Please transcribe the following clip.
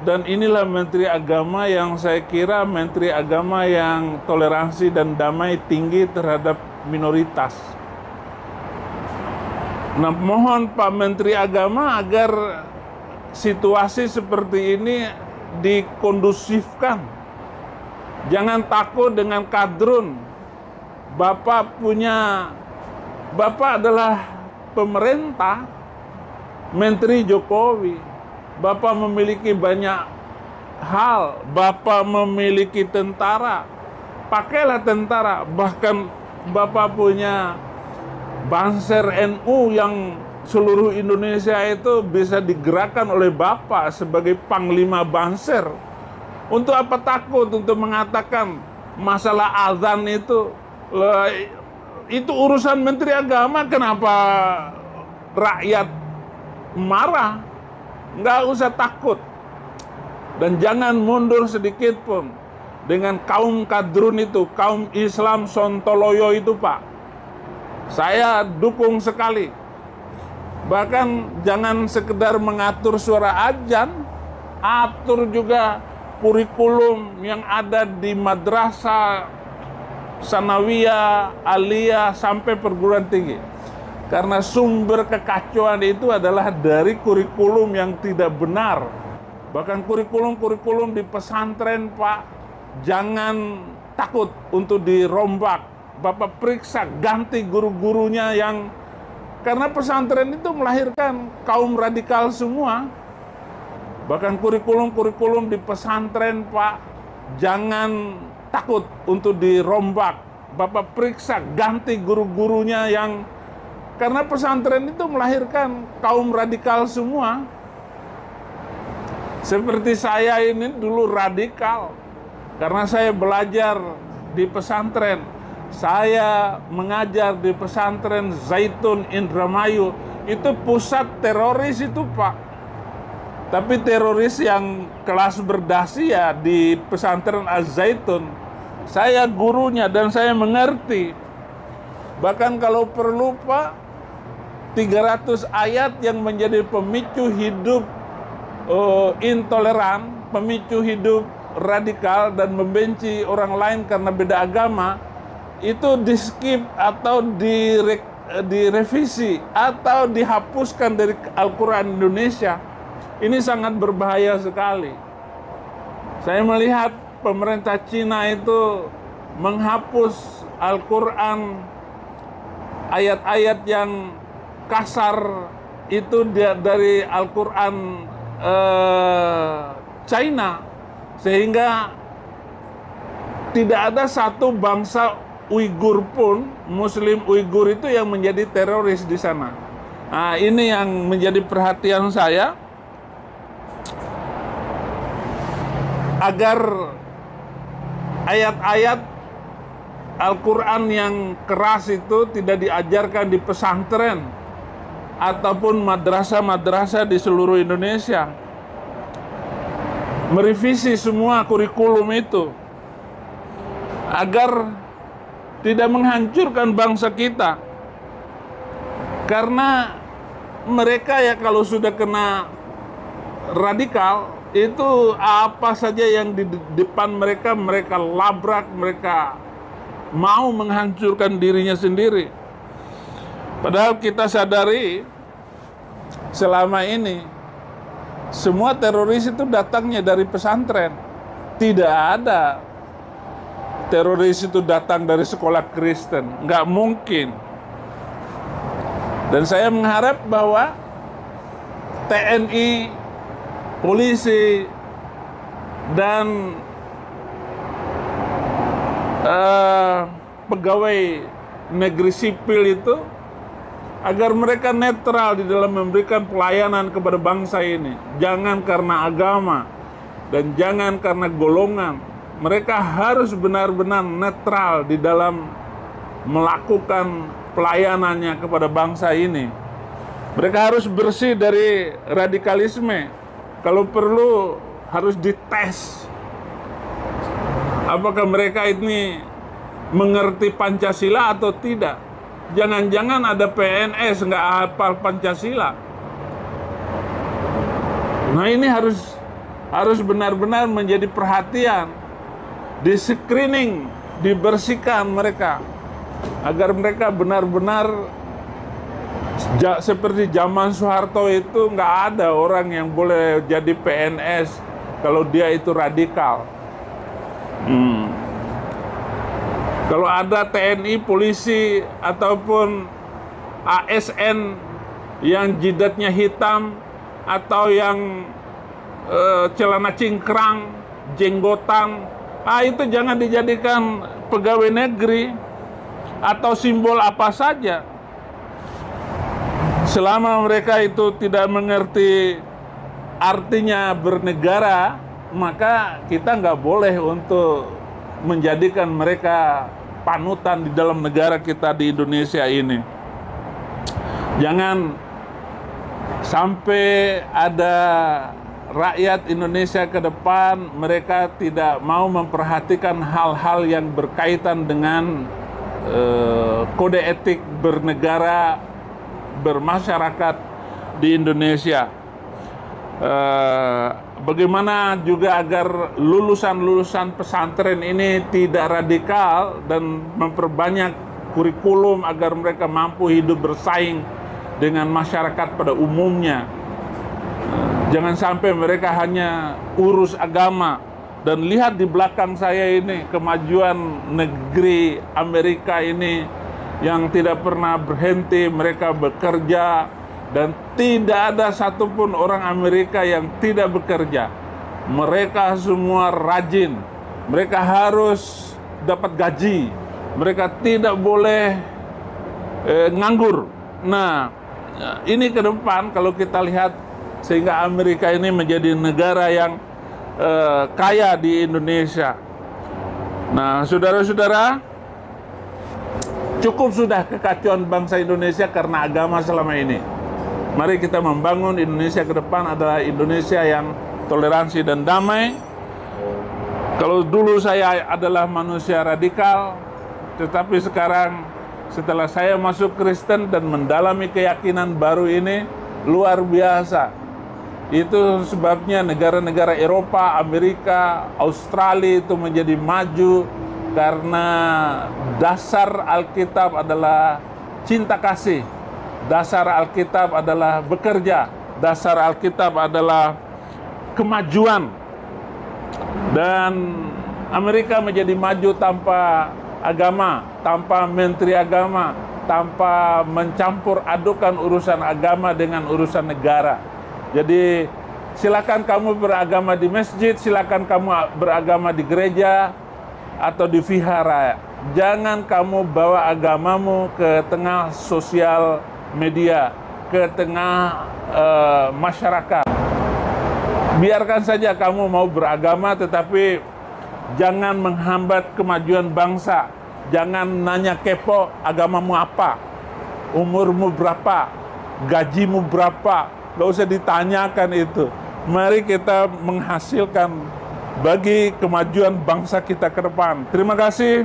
Dan inilah Menteri Agama yang saya kira Menteri Agama yang toleransi dan damai tinggi terhadap minoritas. Nah, mohon Pak Menteri Agama agar situasi seperti ini dikondusifkan. Jangan takut dengan kadrun. Bapak adalah pemerintah, Menteri Jokowi. Bapak memiliki banyak hal. Bapak memiliki tentara. Pakailah tentara. Bahkan Bapak punya Banser NU yang seluruh Indonesia itu bisa digerakkan oleh Bapak sebagai Panglima Banser. Untuk apa takut untuk mengatakan masalah azan itu urusan Menteri Agama, kenapa rakyat marah? Nggak usah takut. Dan jangan mundur sedikit pun dengan kaum kadrun itu, kaum Islam Sontoloyo itu, Pak. Saya dukung sekali. Bahkan jangan sekedar mengatur suara azan, atur juga kurikulum yang ada di madrasah, sanawiyah, aliyah, sampai perguruan tinggi. Karena sumber kekacauan itu adalah dari kurikulum yang tidak benar. Bahkan kurikulum-kurikulum di pesantren, Pak, jangan takut untuk dirombak. Bapak periksa, ganti guru-gurunya yang... Karena pesantren itu melahirkan kaum radikal semua. Bahkan kurikulum-kurikulum di pesantren, Pak, jangan takut untuk dirombak. Bapak periksa, ganti guru-gurunya yang... Karena pesantren itu melahirkan kaum radikal semua. Seperti saya ini dulu radikal. Karena saya belajar di pesantren. Saya mengajar di pesantren Zaitun Indramayu. Itu pusat teroris itu, Pak. Tapi teroris yang kelas berdasi ya di pesantren Az-Zaitun. Saya gurunya dan saya mengerti. Bahkan kalau perlu, Pak, 300 ayat yang menjadi pemicu hidup intoleran, pemicu hidup radikal dan membenci orang lain karena beda agama, itu di-skip atau direvisi atau dihapuskan dari Al-Quran Indonesia. Ini sangat berbahaya sekali. Saya melihat pemerintah Cina itu menghapus Al-Quran, ayat-ayat yang kasar itu dari Al-Quran China, sehingga tidak ada satu bangsa Uighur pun, Muslim Uighur itu yang menjadi teroris di sana. Nah, ini yang menjadi perhatian saya, agar ayat-ayat Al-Quran yang keras itu tidak diajarkan di pesantren ataupun madrasah-madrasah di seluruh Indonesia. Merevisi semua kurikulum itu agar tidak menghancurkan bangsa kita. Karena mereka ya kalau sudah kena radikal, itu apa saja yang di depan mereka, mereka labrak, mereka mau menghancurkan dirinya sendiri. Padahal kita sadari selama ini semua teroris itu datangnya dari pesantren. Tidak ada teroris itu datang dari sekolah Kristen. Nggak mungkin. Dan saya mengharap bahwa TNI, polisi, dan pegawai negeri sipil itu agar mereka netral di dalam memberikan pelayanan kepada bangsa ini. Jangan karena agama dan jangan karena golongan. Mereka harus benar-benar netral di dalam melakukan pelayanannya kepada bangsa ini. Mereka harus bersih dari radikalisme. Kalau perlu harus dites. Apakah mereka ini mengerti Pancasila atau tidak? Jangan-jangan ada PNS nggak hafal Pancasila. Nah, ini harus harus benar-benar menjadi perhatian, di screening, dibersihkan mereka, agar mereka benar-benar seperti zaman Soeharto itu nggak ada orang yang boleh jadi PNS kalau dia itu radikal. Kalau ada TNI, polisi, ataupun ASN yang jidatnya hitam, atau yang celana cingkrang, jenggotan, itu jangan dijadikan pegawai negeri atau simbol apa saja. Selama mereka itu tidak mengerti artinya bernegara, maka kita nggak boleh untuk menjadikan mereka panutan di dalam negara kita di Indonesia ini. Jangan sampai ada rakyat Indonesia ke depan mereka tidak mau memperhatikan hal-hal yang berkaitan dengan kode etik bernegara, bermasyarakat di Indonesia. Bagaimana juga agar lulusan-lulusan pesantren ini tidak radikal dan memperbanyak kurikulum agar mereka mampu hidup bersaing dengan masyarakat pada umumnya. Jangan sampai mereka hanya urus agama. Dan lihat di belakang saya ini kemajuan negeri Amerika ini yang tidak pernah berhenti, mereka bekerja, dan tidak ada satupun orang Amerika yang tidak bekerja. Mereka semua rajin, mereka harus dapat gaji, mereka tidak boleh nganggur. Nah, ini ke depan kalau kita lihat, sehingga Amerika ini menjadi negara yang kaya di Indonesia. Nah, saudara-saudara, cukup sudah kekacauan bangsa Indonesia karena agama selama ini. Mari kita membangun Indonesia ke depan adalah Indonesia yang toleransi dan damai. Kalau dulu saya adalah manusia radikal, tetapi sekarang setelah saya masuk Kristen dan mendalami keyakinan baru ini, luar biasa. Itu sebabnya negara-negara Eropa, Amerika, Australia itu menjadi maju, karena dasar Alkitab adalah cinta kasih, dasar Alkitab adalah bekerja, dasar Alkitab adalah kemajuan. Dan Amerika menjadi maju tanpa agama, tanpa menteri agama, tanpa mencampur adukan urusan agama dengan urusan negara. Jadi silakan kamu beragama di masjid, silakan kamu beragama di gereja atau di vihara. Jangan kamu bawa agamamu ke tengah sosial media, ke tengah masyarakat. Biarkan saja kamu mau beragama, tetapi jangan menghambat kemajuan bangsa. Jangan nanya kepo agamamu apa, umurmu berapa, gajimu berapa. Gak usah ditanyakan itu. Mari kita menghasilkan bagi kemajuan bangsa kita ke depan. Terima kasih.